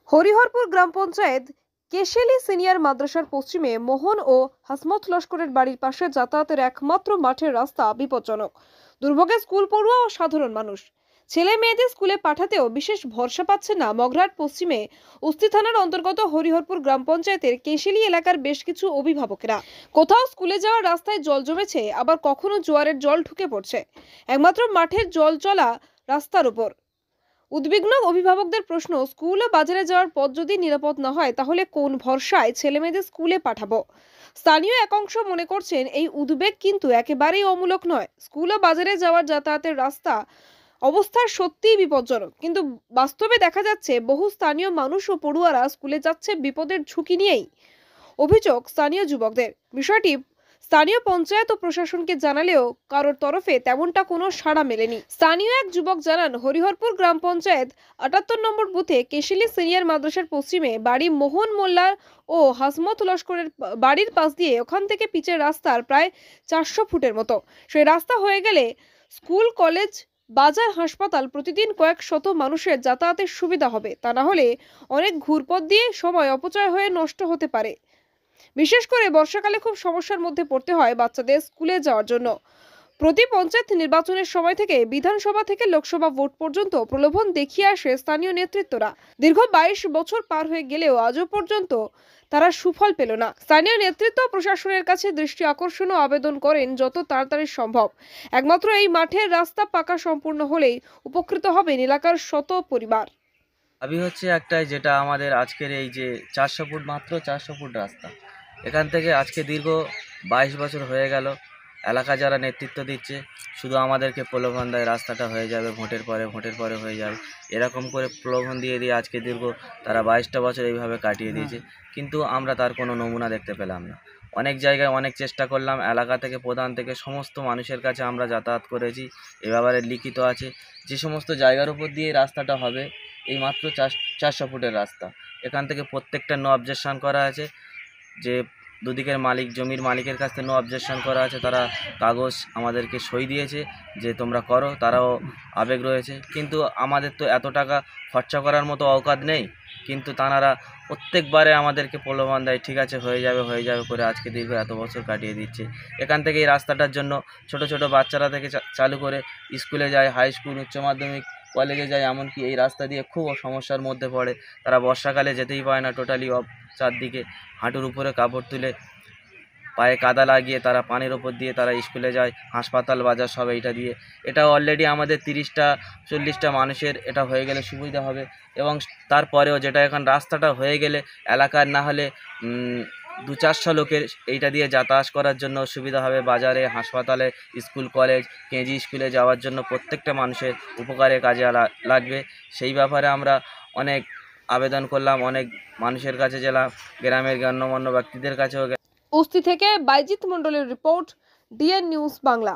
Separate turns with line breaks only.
হরিহরপুর গ্রাম panchayat কেশেলি senior মাদ্রাসার পশ্চিমে মোহন ও হাসমত লস্করের বাড়ির পাশে যাতায়াতের একমাত্র মাঠের রাস্তা বিপজ্জনক। দুর্ভোগে স্কুল পড়ুয়া ও সাধারণ মানুষ। ছেলে মেয়েদের স্কুলে পাঠাতেও বিশেষ ভরসা পাচ্ছে না মগরাহাট পশ্চিমে উস্তি থানার অন্তর্গত হরিহরপুর গ্রাম পঞ্চায়েতের কেশেলি এলাকার বেশ কিছু অভিভাবকেরা। কোথাও স্কুলে যাওয়ার রাস্তায় জল জমেছে, আবার কখনো জোয়ারের জল ঢুকে পড়ছে একমাত্র মাঠের জল চলা রাস্তার উপর। উদ্বিগ্ন অভিভাবকদের প্রশ্ন, স্কুল ও বাজারে যাওয়ার পথ যদি নিরাপদ না হয় তাহলে কোন ভরসায় ছেলেমেয়েদের স্কুলে পাঠাবো। স্থানীয় একাংশ মনে করছেন এই উদ্বেগ কিন্তু একেবারেই অমূলক নয়। স্কুল ও বাজারে যাওয়ার যাতায়াতের রাস্তা অবস্থা সত্যিই বিপজ্জনক, কিন্তু বাস্তবে দেখা যাচ্ছে বহু স্থানীয় মানুষ ও পড়ুয়ারা স্কুলে যাচ্ছে বিপদের ঝুঁকি নিয়েই। অভিযোগ স্থানীয় যুবকদের। বিষয়টি স্থানীয় পঞ্চায়েত ও প্রশাসনকে জানালেও কারোর তরফে তেমনটা কোনো সাড়া মেলেনি। স্থানীয় এক যুবক জানান, হরিহরপুর গ্রাম পঞ্চায়েত ৭৮ নম্বর বুথে কেশিলি সিনিয়র মাদ্রাসার পশ্চিমে বাড়ি মোহন মোল্লার ও হাসমত লস্করের বাড়ির পাশ দিয়ে ওখান থেকে পিচের রাস্তার প্রায় ৪০০ ফুটের মতো। সেই রাস্তা হয়ে গেলে স্কুল, কলেজ, বাজার, হাসপাতাল প্রতিদিন কয়েক শত মানুষের যাতায়াতের সুবিধা হবে। তা না হলে অনেক ঘুরপথ দিয়ে সময় অপচয় হয়ে নষ্ট হতে পারে। বিশেষ করে বর্ষাকালে খুব সমস্যার মধ্যে পড়তে হয় বাচ্চাদের স্কুলে যাওয়ার জন্য। প্রতি পঞ্চায়েত নির্বাচনের সময় থেকে বিধানসভা থেকে লোকসভা ভোট পর্যন্ত প্রলোভন দেখিয়ে আসে স্থানীয় নেতৃত্বরা। দীর্ঘ ২২ বছর পার হয়ে গেলেও আজও পর্যন্ত তারা সুফল পেল না। স্থানীয় নেতৃত্ব প্রশাসনের কাছে দৃষ্টি আকর্ষণ ও আবেদন করেন যত তাড়াতাড়ি সম্ভব। একমাত্র এই মাঠের রাস্তা পাকা সম্পূর্ণ হলেই উপকৃত হবেন এলাকার শত পরিবার।
দাবি হচ্ছে একটাই, যেটা আমাদের আজকের এই যে ৪০০ ফুট, মাত্র ৪০০ ফুট রাস্তা, এখান থেকে আজকে দীর্ঘ ২২ বছর হয়ে গেল এলাকা যারা নেতৃত্ব দিচ্ছে শুধু আমাদেরকে প্রলোভন দেয়, রাস্তাটা হয়ে যাবে ভোটের পরে হয়ে যাবে, এরকম করে প্রলোভন দিয়ে আজকে দীর্ঘ তারা ২২টা বছর এইভাবে কাটিয়ে দিয়েছে। কিন্তু আমরা তার কোনো নমুনা দেখতে পেলাম না। অনেক জায়গায় অনেক চেষ্টা করলাম, এলাকা থেকে প্রধান থেকে সমস্ত মানুষের কাছে আমরা যাতায়াত করেছি, এ ব্যাপারে লিখিত আছে। যে সমস্ত জায়গার উপর দিয়ে রাস্তাটা হবে, এই মাত্র ৪০০ ফুটের রাস্তা, এখান থেকে প্রত্যেকটা নো অবজেকশন করা আছে। যে দুদিকের মালিক, জমির মালিকের কাছ থেকে নো অবজেকশন করা আছে, তারা কাগজ আমাদেরকে সই দিয়েছে যে তোমরা করো, তারাও আবেগ রয়েছে। কিন্তু আমাদের তো এত টাকা খরচা করার মতো অকাত নেই, কিন্তু তারা প্রত্যেকবারে আমাদেরকে প্রলোভন দেয়, ঠিক আছে হয়ে যাবে করে আজকে দীর্ঘ এত বছর কাটিয়ে দিচ্ছে। এখান থেকে এই রাস্তাটার জন্য ছোট ছোট বাচ্চারা থেকে চালু করে স্কুলে যায়, হাই স্কুল, উচ্চ মাধ্যমিক, কলেজে যায়, এমনকি এই রাস্তা দিয়ে খুব সমস্যার মধ্যে পড়ে। তারা বর্ষাকালে যেতেই পারে না, টোটালি অফ। চারদিকে হাঁটুর উপরে কাপড় তুলে পায়ে কাদা লাগিয়ে তারা পানির ওপর দিয়ে তারা স্কুলে যায়, হাসপাতাল, বাজার সব এইটা দিয়ে। এটা অলরেডি আমাদের ৩০টা ৪০টা মানুষের এটা হয়ে গেলে সুবিধা হবে। এবং তারপরেও যেটা এখন রাস্তাটা হয়ে গেলে এলাকার না হলে ২-৪০০ লোকের এইটা দিয়ে যাতায়াত করার জন্য সুবিধা হবে। বাজারে, হাসপাতালে, স্কুল, কলেজ, কেজি স্কুলে যাওয়ার জন্য প্রত্যেকটা মানুষের উপকারে কাজে লাগবে। সেই ব্যাপারে আমরা অনেক আবেদন করলাম, অনেক মানুষের কাছে গেলাম, গ্রামের গণ্যমান্য ব্যক্তিদের কাছেও।
উস্তি থেকে বাইজিৎ মণ্ডলের রিপোর্ট, ডিএন নিউজ বাংলা।